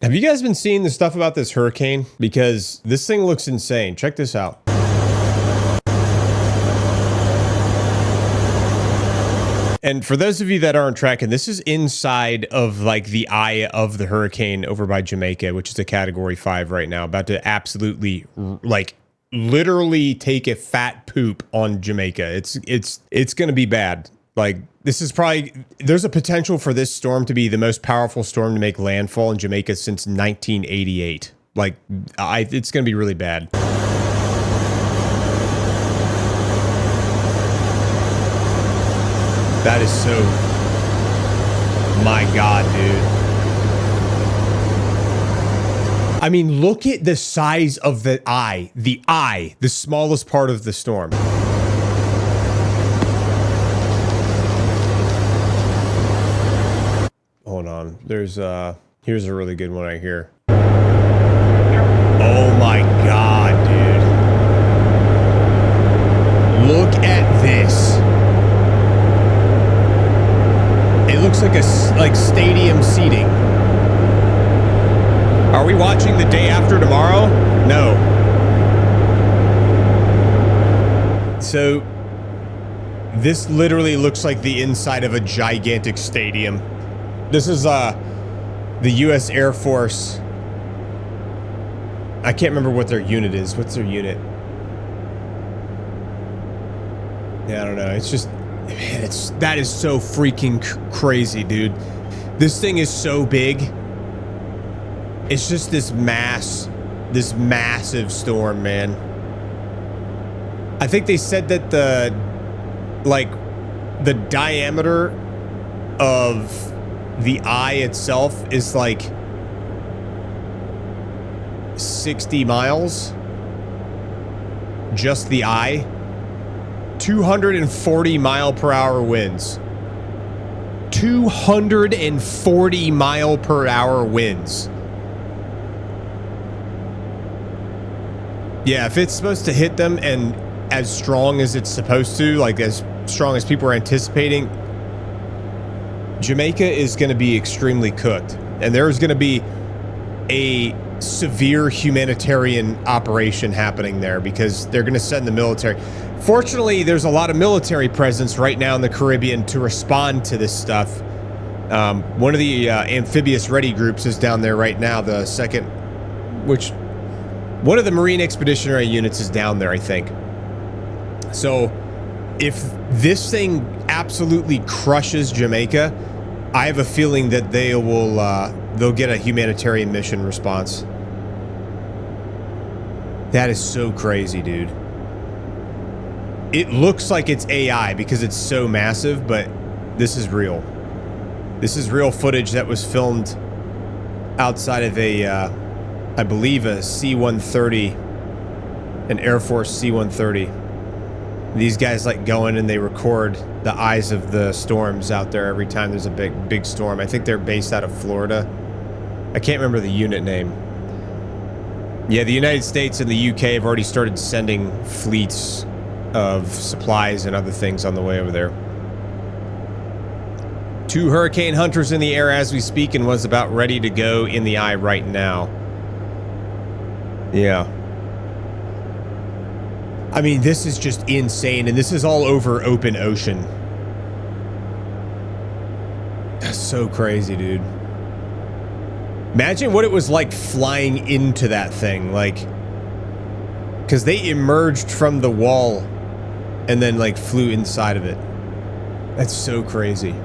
Have you guys been seeing the stuff about this hurricane? Because this thing looks insane. Check this out. And for those of you that aren't tracking, this is inside of like the eye of the hurricane over by Jamaica, which is a category 5 right now, about to absolutely like literally take a fat poop on Jamaica. It's going to be bad. Like this is probably, there's a potential for this storm to be the most powerful storm to make landfall in Jamaica since 1988. Like it's going to be really bad. That is so, my God, dude. I mean, look at the size of the eye, the smallest part of the storm. Hold on, here's a really good one right here. Oh my God, dude. Look at this. It looks like stadium seating. Are we watching the day after tomorrow? No. So this literally looks like the inside of a gigantic stadium. This is the U.S. Air Force. I can't remember what their unit is. What's their unit? Yeah, I don't know. It's just, man, that is so freaking crazy, dude. This thing is so big. It's just this massive storm, man. I think they said that the diameter of the eye itself is like 60 miles. Just the eye. 240 mile per hour winds. 240 mile per hour winds. Yeah, if it's supposed to hit them and as strong as it's supposed to, like as strong as people are anticipating, Jamaica is going to be extremely cooked. And there's going to be a severe humanitarian operation happening there because they're going to send the military. Fortunately, there's a lot of military presence right now in the Caribbean to respond to this stuff. One of the amphibious ready groups is down there right now. The second, one of the Marine Expeditionary units is down there, I think. So if this thing absolutely crushes Jamaica, I have a feeling that they'll get a humanitarian mission response. That is so crazy, dude. It looks like it's AI because it's so massive, but this is real. This is real footage that was filmed outside of I believe a C-130, an Air Force C-130. These guys like go in and they record the eyes of the storms out there every time there's a big storm. I think they're based out of Florida. I can't remember the unit name. Yeah, the United States and the UK have already started sending fleets of supplies and other things on the way over there. 2 hurricane hunters in the air as we speak and was about ready to go in the eye right now. Yeah. I mean, this is just insane, and this is all over open ocean. That's so crazy, dude. Imagine what it was like flying into that thing, like, because they emerged from the wall and then like flew inside of it. That's so crazy.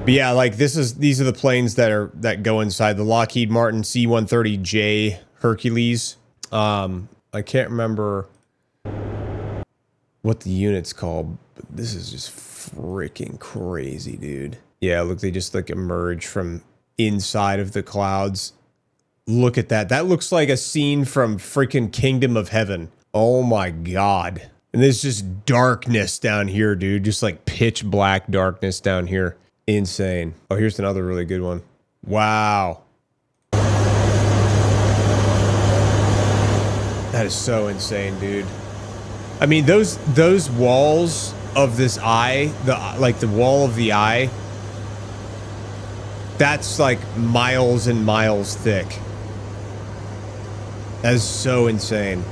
But yeah, like these are the planes that go inside the Lockheed Martin C-130J Hercules. I can't remember what the unit's called, but this is just freaking crazy, dude. Yeah, look, they just like emerge from inside of the clouds. Look at that. That looks like a scene from freaking Kingdom of Heaven. Oh my God. And there's just darkness down here, dude. Just like pitch black darkness down here. Insane. Oh, here's another really good one. Wow. That is so insane, dude. I mean, those walls of this eye, the wall of the eye, That's like miles and miles thick. That is so insane.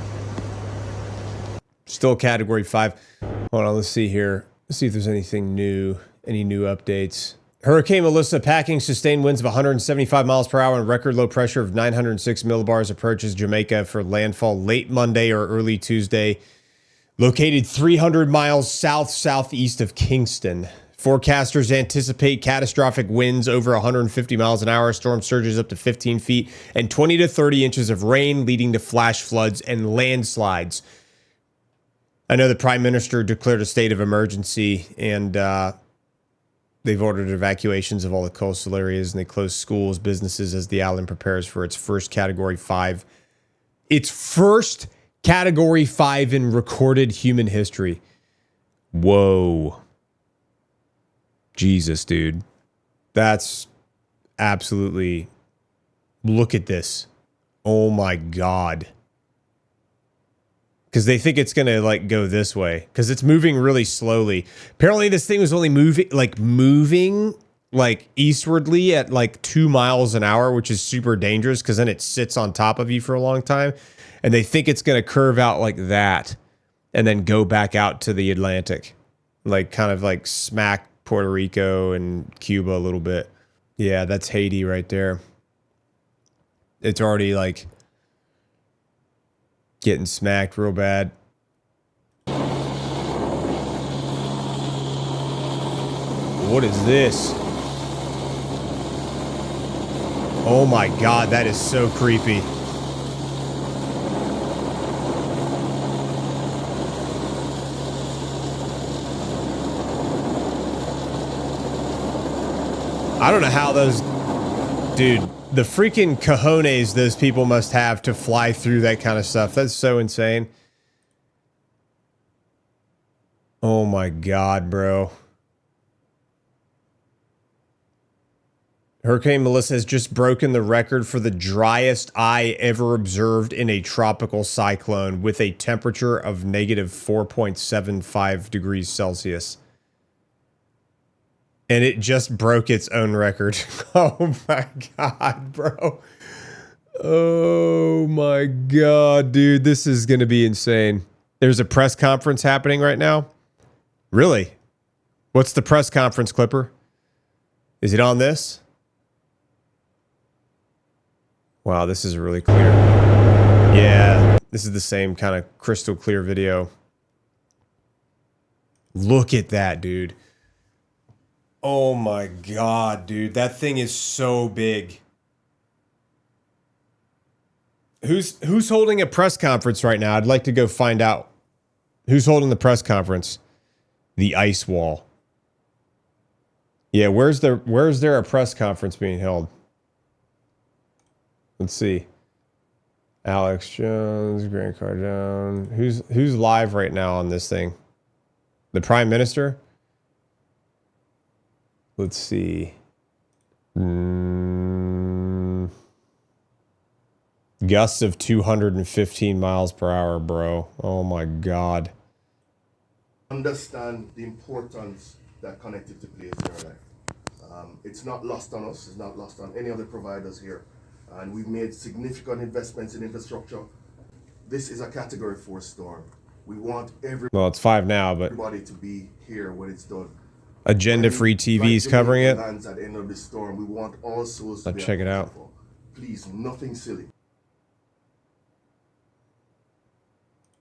Still category 5. Hold on, let's see here. Let's see if there's anything new, any new updates. Hurricane Melissa packing sustained winds of 175 miles per hour and record low pressure of 906 millibars approaches Jamaica for landfall late Monday or early Tuesday. Located 300 miles south-southeast of Kingston. Forecasters anticipate catastrophic winds over 150 miles an hour, storm surges up to 15 feet, and 20 to 30 inches of rain, leading to flash floods and landslides. I know the Prime Minister declared a state of emergency, and they've ordered evacuations of all the coastal areas, and they closed schools, businesses as the island prepares for its first Category 5. Its first Category 5 in recorded human history. Whoa. Jesus, dude. That's absolutely... Look at this. Oh my God. Because they think it's going to like go this way. Because it's moving really slowly. Apparently this thing was only moving eastwardly at like 2 miles an hour, which is super dangerous because then it sits on top of you for a long time. And they think it's going to curve out like that and then go back out to the Atlantic. Like kind of like smack Puerto Rico and Cuba a little bit. Yeah, that's Haiti right there. It's already like getting smacked real bad. What is this? Oh my God, that is so creepy. I don't know how those... Dude, the freaking cojones those people must have to fly through that kind of stuff. That's so insane. Oh my God, bro. Hurricane Melissa has just broken the record for the driest eye ever observed in a tropical cyclone with a temperature of negative 4.75 degrees Celsius. And it just broke its own record. Oh my God, bro. Oh my God, dude. This is going to be insane. There's a press conference happening right now. Really? What's the press conference, Clipper? Is it on this? Wow, this is really clear. Yeah, this is the same kind of crystal clear video. Look at that, dude. Oh my God, dude. That thing is so big. Who's holding a press conference right now? I'd like to go find out. Who's holding the press conference? The ice wall. Yeah, where's there a press conference being held? Let's see. Alex Jones, Grant Cardone. Who's live right now on this thing? The Prime Minister? Let's see. Gusts of 215 miles per hour, bro. Oh my God. Understand the importance that connectivity plays in our life. It's not lost on us. It's not lost on any other providers here. And we've made significant investments in infrastructure. This is a Category 4 storm. We want well, it's 5 now, but everybody to be here when it's done. Agenda-free TV is covering it. At the end of the storm, we want all souls to be check it out. Please, nothing silly.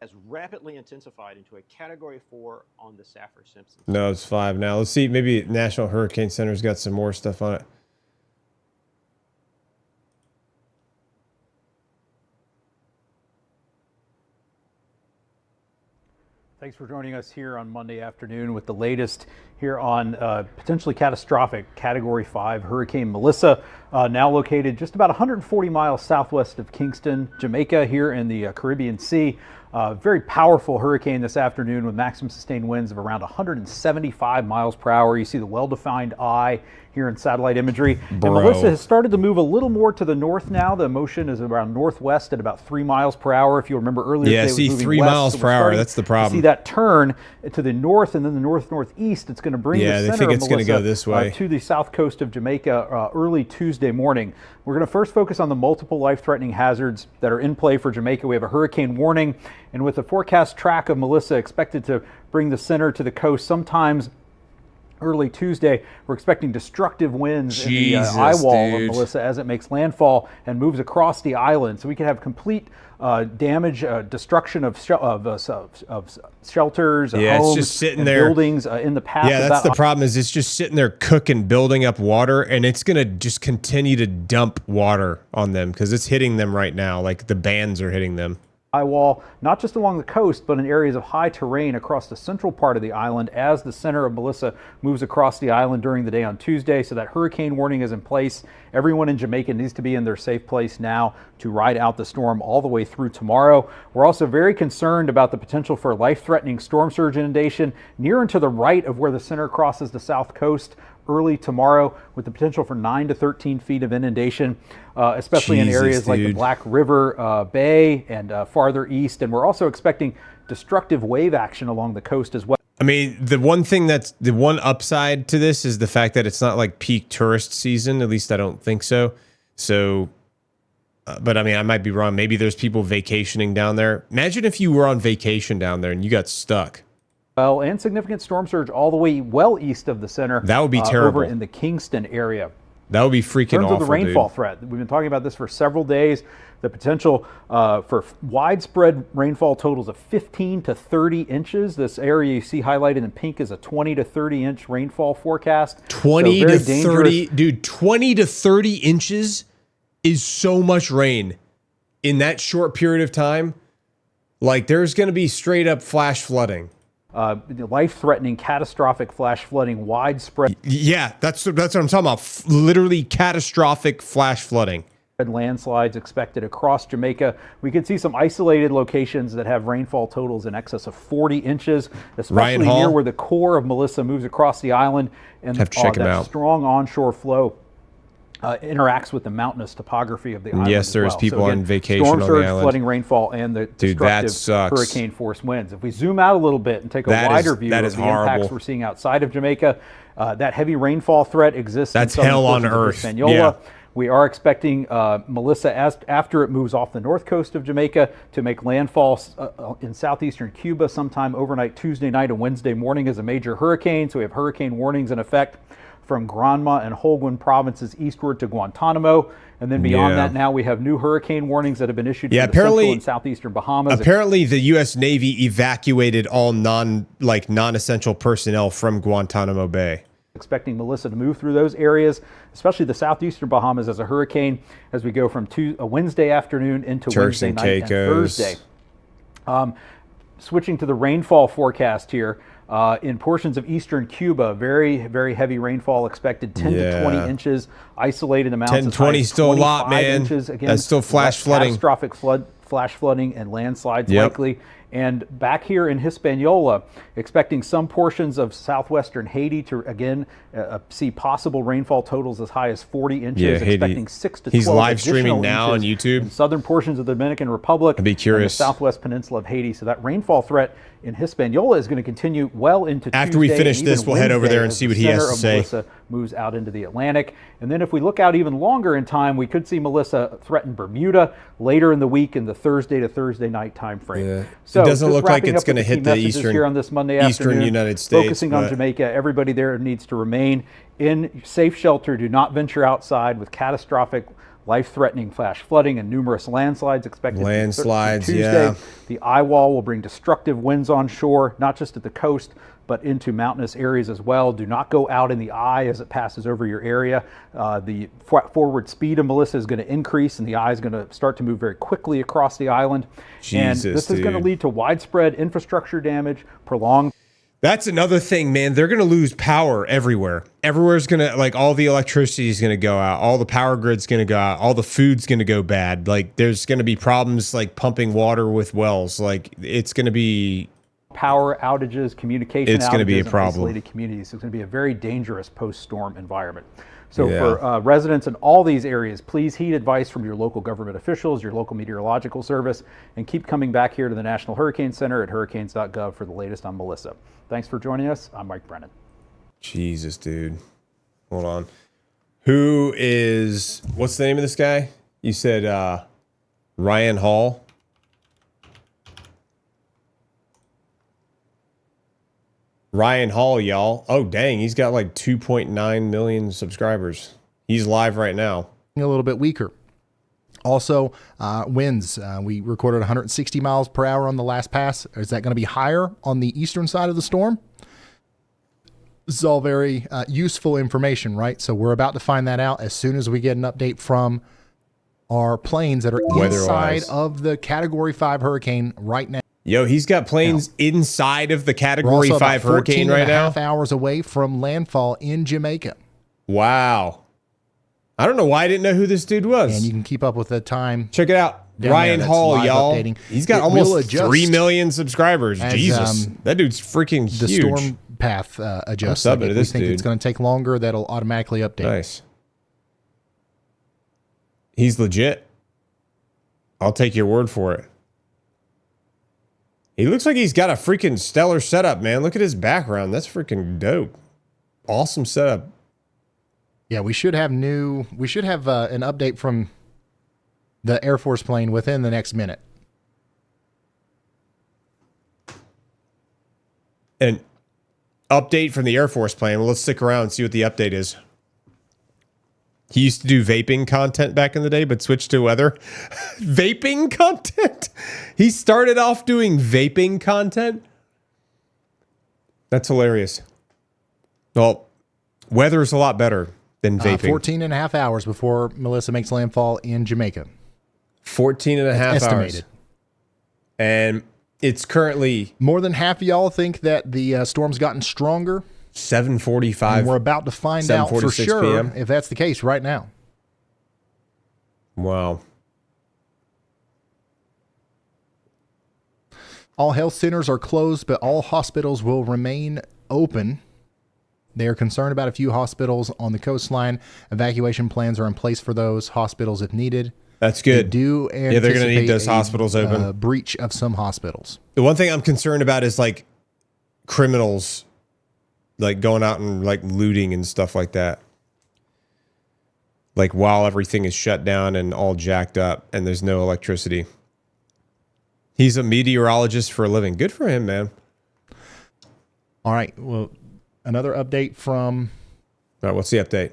Has rapidly intensified into a Category 4 on the Saffir-Simpson. No, it's 5 now. Let's see. Maybe National Hurricane Center's got some more stuff on it. Thanks for joining us here on Monday afternoon with the latest here on potentially catastrophic Category 5 Hurricane Melissa, now located just about 140 miles southwest of Kingston, Jamaica, here in the Caribbean Sea. Very powerful hurricane this afternoon with maximum sustained winds of around 175 miles per hour. You see the well-defined eye here in satellite imagery. Bro. And Melissa has started to move a little more to the north now. The motion is around northwest at about 3 miles per hour. If you remember earlier, Yeah, today it was see, moving 3 west, miles so per we're hour. starting That's the to problem. see that turn to the north and then the north-northeast. It's going to bring Yeah, the they center think of it's gonna Melissa go this way. to the south coast of Jamaica early Tuesday morning. We're going to first focus on the multiple life-threatening hazards that are in play for Jamaica. We have a hurricane warning, and with the forecast track of Melissa expected to bring the center to the coast sometimes early Tuesday, we're expecting destructive winds in the eye wall of Melissa as it makes landfall and moves across the island. So we could have complete damage, destruction of shelters, Yeah, homes, it's just sitting and there. buildings in the path. Yeah, of that's that the problem, is it's just sitting there cooking, building up water, and it's going to just continue to dump water on them because it's hitting them right now. Like the bands are hitting them. eye wall, not just along the coast, but in areas of high terrain across the central part of the island as the center of Melissa moves across the island during the day on Tuesday. So that hurricane warning is in place. Everyone in Jamaica needs to be in their safe place now to ride out the storm all the way through tomorrow. We're also very concerned about the potential for life-threatening storm surge inundation near and to the right of where the center crosses the south coast early tomorrow, with the potential for 9 to 13 feet of inundation, especially in areas like the Black River Bay and farther east. And we're also expecting destructive wave action along the coast as well. I mean, the one upside to this is the fact that it's not like peak tourist season. At least I don't think so. So, but I mean, I might be wrong. Maybe there's people vacationing down there. Imagine if you were on vacation down there and you got stuck. Well, and significant storm surge all the way well east of the center. That would be terrible. Over in the Kingston area. That would be freaking awful, In terms of the rainfall dude. threat, we've been talking about this for several days. The potential for widespread rainfall totals of 15 to 30 inches. This area you see highlighted in pink is a 20 to 30 inch rainfall forecast. 20 so to dangerous. 30, dude, 20 to 30 inches is so much rain in that short period of time. Like, there's going to be straight up flash flooding. Life-threatening, catastrophic flash flooding, widespread. Yeah, that's what I'm talking about. Literally catastrophic flash flooding. Landslides expected across Jamaica. We could see some isolated locations that have rainfall totals in excess of 40 inches, especially near where the core of Melissa moves across the island, and have to check him that out. strong onshore flow interacts with the mountainous topography of the island. Yes, there's people on vacation storm on surge, the island. flooding, rainfall, and the destructive hurricane force winds. If we zoom out a little bit and take a wider view of the impacts we're seeing outside of Jamaica, that heavy rainfall threat exists. That's in hell on portions of earth. Hispaniola. Yeah. We are expecting Melissa, after it moves off the north coast of Jamaica, to make landfall in southeastern Cuba sometime overnight Tuesday night and Wednesday morning as a major hurricane. So we have hurricane warnings in effect from Granma and Holguin provinces eastward to Guantanamo. And then beyond that, now we have new hurricane warnings that have been issued for the central and southeastern Bahamas. Apparently, the U.S. Navy evacuated all non-essential personnel from Guantanamo Bay. Expecting Melissa to move through those areas, especially the southeastern Bahamas as a hurricane, as we go from Wednesday afternoon into Wednesday night and Thursday. Switching to the rainfall forecast here, in portions of eastern Cuba, very, very heavy rainfall expected, 10 to 20 inches, isolated amounts. 10 to 20 still a lot, man. Inches. Again, that's still flash flooding. Catastrophic flash flooding and landslides likely. And back here in Hispaniola, expecting some portions of southwestern Haiti to again see possible rainfall totals as high as 40 inches. Yeah, expecting 6 to 12 He's live streaming now on inches YouTube. in southern portions of the Dominican Republic. I'd be curious. And the southwest peninsula of Haiti. So that rainfall threat in Hispaniola is going to continue well into Tuesday. After we finish this, we'll head over there and see what he has to say. Melissa moves out into the Atlantic. And then if we look out even longer in time, we could see Melissa threaten Bermuda later in the week in the Thursday to Thursday night time frame. Yeah. So it doesn't look like wrapping it's up with going to hit the messages here on this Monday afternoon, United States. focusing on Jamaica, everybody there needs to remain in safe shelter. Do not venture outside with catastrophic, life-threatening flash flooding and numerous landslides expected Tuesday. Yeah. The eye wall will bring destructive winds on shore, not just at the coast, but into mountainous areas as well. Do not go out in the eye as it passes over your area. The forward speed of Melissa is going to increase, and the eye is going to start to move very quickly across the island. And this is going to lead to widespread infrastructure damage, prolonged. That's another thing, man. They're going to lose power everywhere. Everywhere's going to, like, all the electricity is going to go out. All the power grid's going to go out. All the food's going to go bad. Like, there's going to be problems, like, pumping water with wells. Like, it's going to be... Power outages, communication It's going to be a outages in problem. isolated communities. It's going to be a very dangerous post-storm environment. So Yeah. for residents in all these areas, please heed advice from your local government officials, your local meteorological service, and keep coming back here to the National Hurricane Center at hurricanes.gov for the latest on Melissa. Thanks for joining us. I'm Mike Brennan. Jesus, dude. Hold on. Who is... What's the name of this guy? You said Ryan Hall? Ryan Hall, y'all. Oh, dang. He's got like 2.9 million subscribers. He's live right now. A little bit weaker. Also, winds. We recorded 160 miles per hour on the last pass. Is that going to be higher on the eastern side of the storm? This is all very useful information, right? So we're about to find that out as soon as we get an update from our planes that are inside of the Category 5 hurricane right now. Yo, he's got planes inside of the We're Category also 5 about hurricane 14 right and a now. half hours away from landfall in Jamaica. Wow. I don't know why I didn't know who this dude was. And you can keep up with the time. Check it out. Down Ryan there, that's Hall, live y'all. updating. He's got It will almost adjust 3 million subscribers. as, Jesus. That dude's freaking The huge. storm path adjusts. I'm subbing to If this we think dude. it's going to take longer, that'll automatically update. Nice. He's legit. I'll take your word for it. He looks like he's got a freaking stellar setup, man. Look at his background. That's freaking dope. Awesome setup. Yeah, we should have an update from the Air Force plane within the next minute. An update from the Air Force plane. Well, let's stick around and see what the update is. He used to do vaping content back in the day, but switched to weather. Vaping content? He started off doing vaping content? That's hilarious. Well, weather's a lot better than vaping. 14 and a half hours before Melissa makes landfall in Jamaica. 14 and a half Estimated. hours. And it's currently More than half of y'all think that the storm's gotten stronger. 7:45. And we're about to find out for 7:46 sure p.m. if that's the case right now. Wow. All health centers are closed, but all hospitals will remain open. They are concerned about a few hospitals on the coastline. Evacuation plans are in place for those hospitals if needed. That's They good. do Yeah, they're going to need anticipate those hospitals open. a breach of some hospitals. The one thing I'm concerned about is like criminals like going out and like looting and stuff like that. Like while everything is shut down and all jacked up and there's no electricity. He's a meteorologist for a living. Good for him, man. All right. Well, another update from All right, what's the update?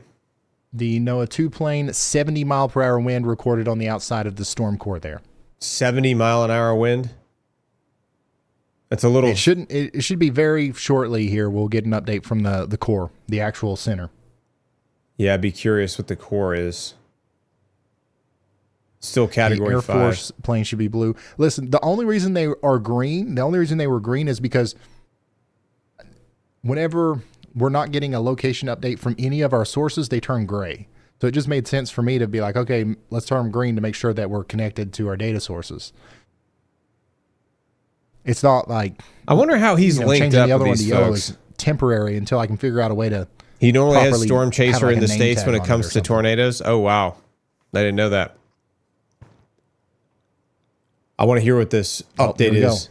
the NOAA 2 plane, 70 mile per hour wind recorded on the outside of the storm core there. 70-mile-an-hour wind. That's a little. It should be very shortly here. We'll get an update from the core, the actual center. Yeah, I'd be curious what the core is. Still category The Air 5. Force plane should be blue. Listen, the only reason they were green is because whenever we're not getting a location update from any of our sources, they turn gray. So it just made sense for me to be like, okay, let's turn them green to make sure that we're connected to our data sources. It's not like I wonder how he's linked changing up the other with one to these yellow folks. is temporary until I can figure out a way to. He normally has properly Storm have, Chaser like, in a the name States tag when it on it comes or to something. tornadoes. Oh, wow. I didn't know that. I want to hear what this Oh, there update we go. is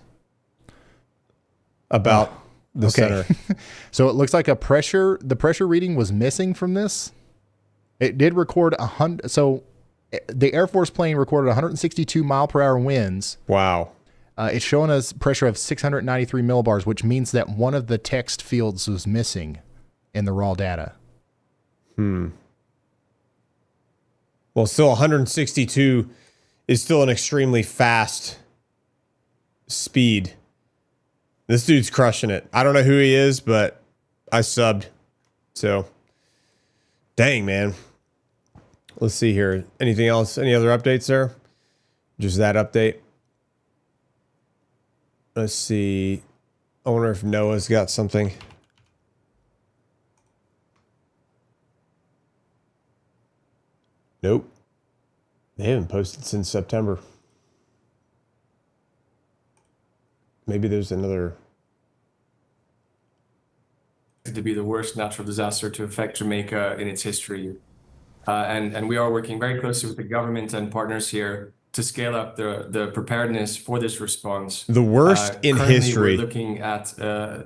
about the center. So it looks like the pressure reading was missing from this. It did record 100. So the Air Force plane recorded 162 mile per hour winds. Wow. It's showing us pressure of 693 millibars, which means that one of the text fields was missing in the raw data. Well, still 162 is still an extremely fast speed. This dude's crushing it. I don't know who he is, but I subbed. So, dang, man. Let's see here. Anything else? Any other updates there? Just that update. Let's see. I wonder if Noah's got something. Nope. They haven't posted since September. Maybe there's another. To be the worst natural disaster to affect Jamaica in its history. And we are working very closely with the government and partners here to scale up the preparedness for this response. The worst in currently history. We're looking at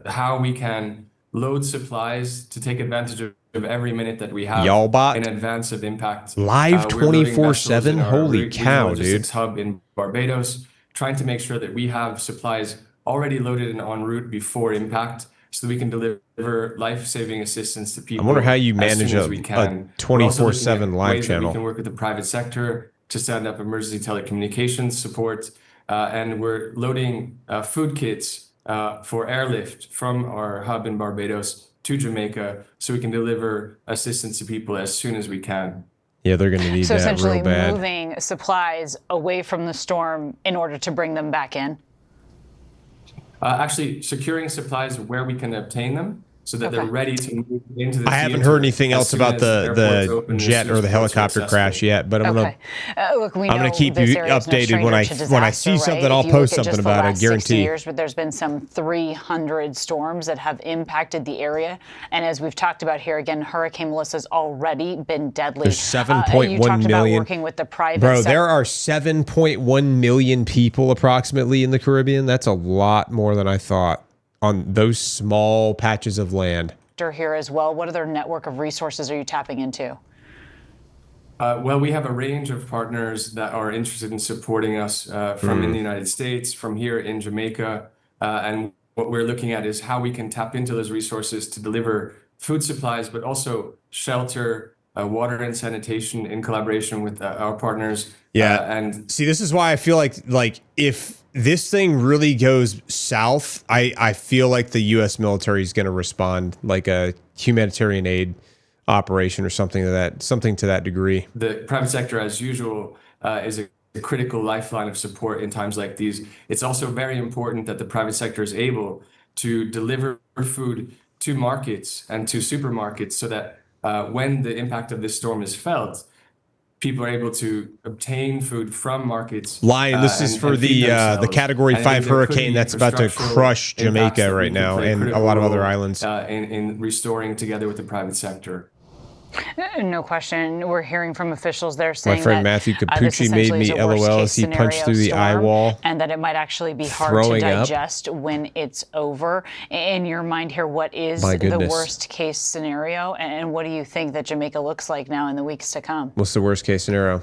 how we can load supplies to take advantage of every minute that we have Y'all bot in advance of impact. live We're loading 24/7. vessels in our Holy cow, regional logistics dude! hub in Barbados, trying to make sure that we have supplies already loaded and en route before impact, so that we can deliver life-saving assistance to people. I wonder how you as manage soon as a we can. 24/7 live ways that channel. we can work with the private sector to stand up emergency telecommunications support, and we're loading food kits for airlift from our hub in Barbados to Jamaica, so we can deliver assistance to people as soon as we can. Yeah, they're going to need so that essentially real bad. moving supplies away from the storm in order to bring them back in. Actually, securing supplies where we can obtain them, so that they're ready to move into the I haven't theater heard anything as else soon about as the airports open, as jet soon or as the ports are helicopter crash accessible. yet, but I'm Okay. Look, we know gonna keep this you area is no updated when stranger to when I see disaster, something. right? I'll If you post look at something just about the it. I last 60 guarantee. years, but there's been some 300 storms that have impacted the area, and as we've talked about here again, Hurricane Melissa's already been deadly. There's 7.1 you talked about million. working with the private Bro, sector. there are 7.1 million people approximately in the Caribbean. That's a lot more than I thought on those small patches of land. Here as well. What other network of resources are you tapping into? Well, we have a range of partners that are interested in supporting us from in the United States, from here in Jamaica. And what we're looking at is how we can tap into those resources to deliver food supplies, but also shelter, water and sanitation in collaboration with our partners. Yeah. And see, this is why I feel like if this thing really goes south, I feel like the U.S. military is going to respond like a humanitarian aid operation or something to that degree. The private sector, as usual, is a critical lifeline of support in times like these. It's also very important that the private sector is able to deliver food to markets and to supermarkets, so that when the impact of this storm is felt, people are able to obtain food from markets. Lion, this is for the Category 5 hurricane that's about to crush Jamaica right now and a lot of other islands. In restoring together with the private sector. No question. We're hearing from officials there saying my friend that Matthew this Capucci made essentially is me a worst LOL case as he punched scenario through the eye storm, wall, and that it might actually be hard to throwing up. digest when it's over. In your mind here, what is My the goodness. worst case scenario, and what do you think that Jamaica looks like now in the weeks to come? What's the worst case scenario?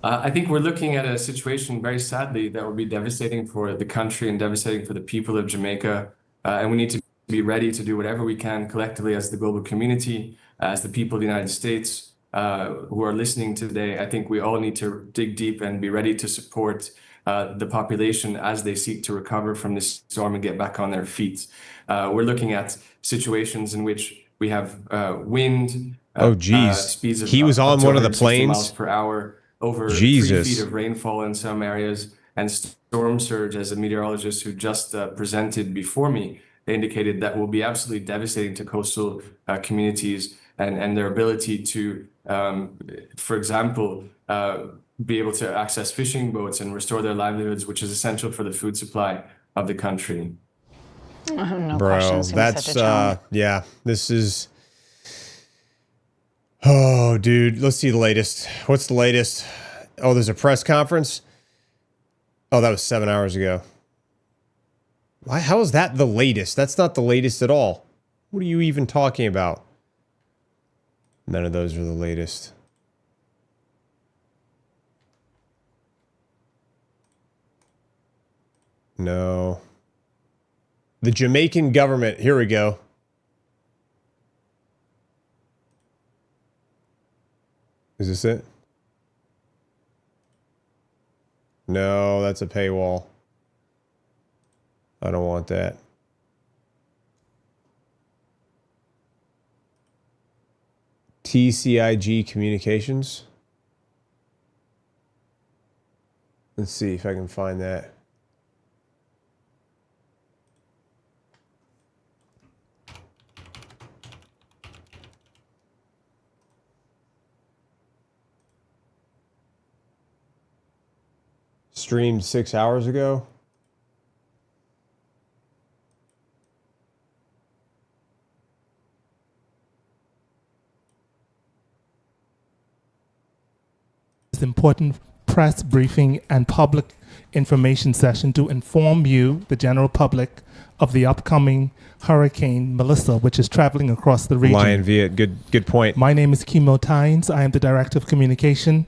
I think we're looking at a situation, very sadly, that will be devastating for the country and devastating for the people of Jamaica. And we need to be ready to do whatever we can collectively as the global community, as the people of the United States who are listening today. I think we all need to dig deep and be ready to support the population as they seek to recover from this storm and get back on their feet. We're looking at situations in which we have wind. Oh, geez. Speeds of He was on one of the 260 planes? miles per hour, over 3 feet of rainfall in some areas, and storm surge, as a meteorologist who just presented before me, they indicated that will be absolutely devastating to coastal communities and their ability to, for example, be able to access fishing boats and restore their livelihoods, which is essential for the food supply of the country. No Bro, question. It's gonna be such a challenge. yeah, this is. Oh, dude, let's see the latest. What's the latest? Oh, there's a press conference. Oh, that was 7 hours ago. Why? How is that the latest? That's not the latest at all. What are you even talking about? None of those are the latest. No. The Jamaican government. Here we go. Is this it? No, that's a paywall. I don't want that. TCIG Communications. Let's see if I can find that. streamed 6 hours ago. This important press briefing and public information session to inform you, the general public, of the upcoming Hurricane Melissa, which is traveling across the region. Lion Viet, good point. My name is Kimo Tynes. I am the Director of Communication.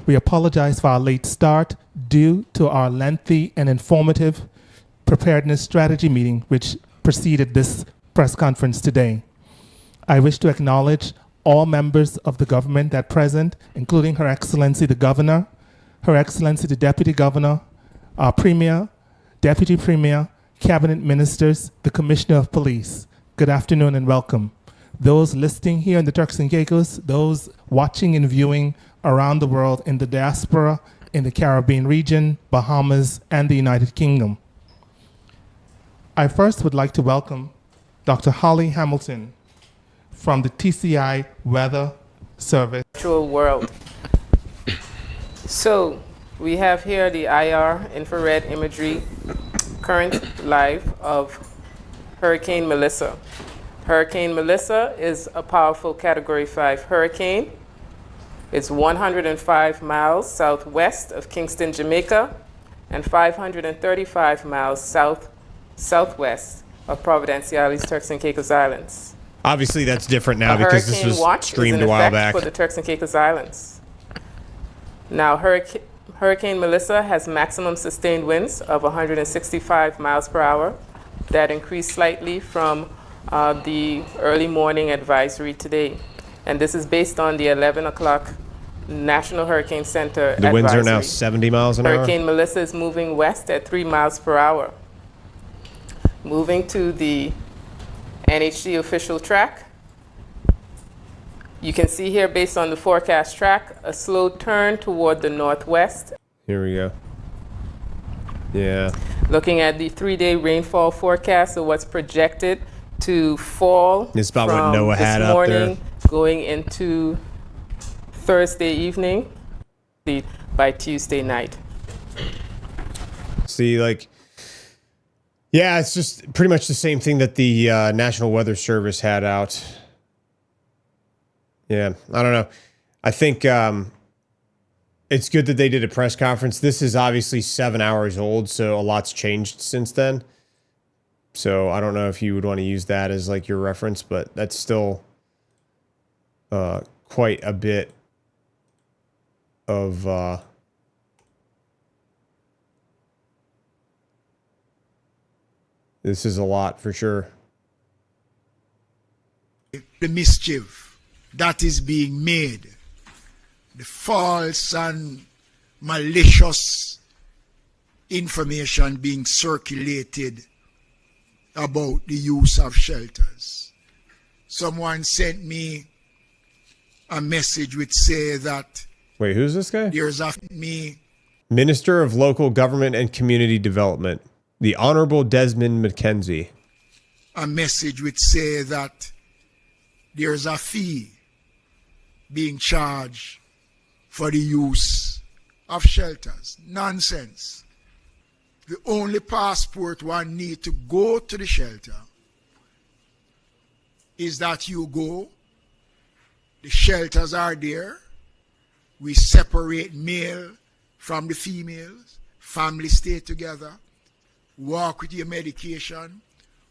We apologize for our late start due to our lengthy and informative preparedness strategy meeting, which preceded this press conference today. I wish to acknowledge all members of the government that present, including Her Excellency the Governor, Her Excellency the Deputy Governor, our Premier, Deputy Premier, Cabinet Ministers, the Commissioner of Police. Good afternoon and welcome. Those listening here in the Turks and Caicos, those watching and viewing around the world in the diaspora, in the Caribbean region, Bahamas, and the United Kingdom. I first would like to welcome Dr. Holly Hamilton from the TCI Weather Service. Virtual world. So we have here the IR infrared imagery current live of Hurricane Melissa. Hurricane Melissa is a powerful Category 5 hurricane. It's 105 miles southwest of Kingston, Jamaica, and 535 miles southwest of Providenciales, Turks and Caicos Islands. Obviously, that's different now because this was streamed a while back. For the Turks and Caicos Islands. Now, Hurricane Melissa has maximum sustained winds of 165 miles per hour. That increased slightly from the early morning advisory today. And this is based on the 11 o'clock National Hurricane Center advisory. The winds are now 70 miles an hour? Hurricane Melissa is moving west at 3 miles per hour. Moving to the NHC official track. You can see here, based on the forecast track, a slow turn toward the northwest. Here we go. Yeah. Looking at the 3-day rainfall forecast of what's projected to fall it's about from what Noah had this up morning there. Going into Thursday evening by Tuesday night. See, like, yeah, it's just pretty much the same thing that the National Weather Service had out. Yeah, I don't know. I think it's good that they did a press conference. This is obviously 7 hours old, so a lot's changed since then. So I don't know if you would want to use that as like your reference, but that's still quite a bit of this is a lot for sure. The mischief that is being made, the false and malicious information being circulated about the use of shelters. Someone sent me a message which say that wait, who's this guy? there's a Minister of Local Government and Community Development, the Honorable Desmond McKenzie. A message which say that there's a fee being charged for the use of shelters. Nonsense. The only passport one need to go to the shelter is that you go, the shelters are there, we separate male from the females, families stay together, walk with your medication,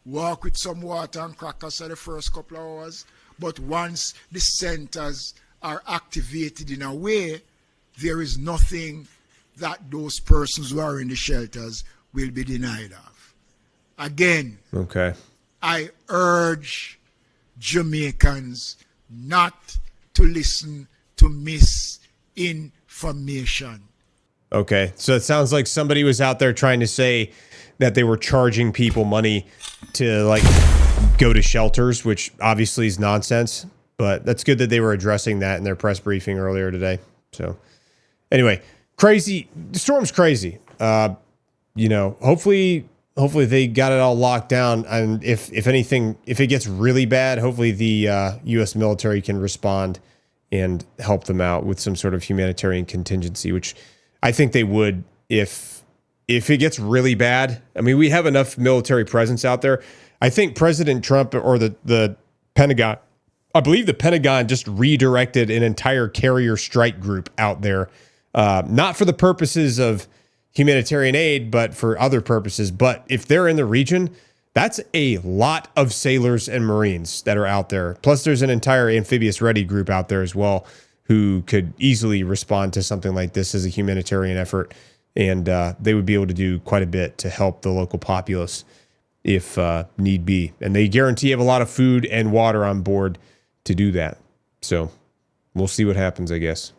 walk with some water and crackers for the first couple of hours, but once the centers are activated in a way, there is nothing that those persons who are in the shelters will be denied of. Again, okay, I urge Jamaicans not to listen to misinformation. Okay, so it sounds like somebody was out there trying to say that they were charging people money to like go to shelters, which obviously is nonsense. But that's good that they were addressing that in their press briefing earlier today. So anyway, crazy. The storm's crazy. You know, hopefully they got it all locked down. And if anything, if it gets really bad, hopefully the U.S. military can respond and help them out with some sort of humanitarian contingency, which I think they would if it gets really bad. I mean, we have enough military presence out there. I think President Trump or the Pentagon, I believe the Pentagon just redirected an entire carrier strike group out there, not for the purposes of humanitarian aid, but for other purposes. But if they're in the region, that's a lot of sailors and Marines that are out there. Plus, there's an entire amphibious ready group out there as well who could easily respond to something like this as a humanitarian effort. And they would be able to do quite a bit to help the local populace if need be. And they guarantee you have a lot of food and water on board to do that. So we'll see what happens, I guess.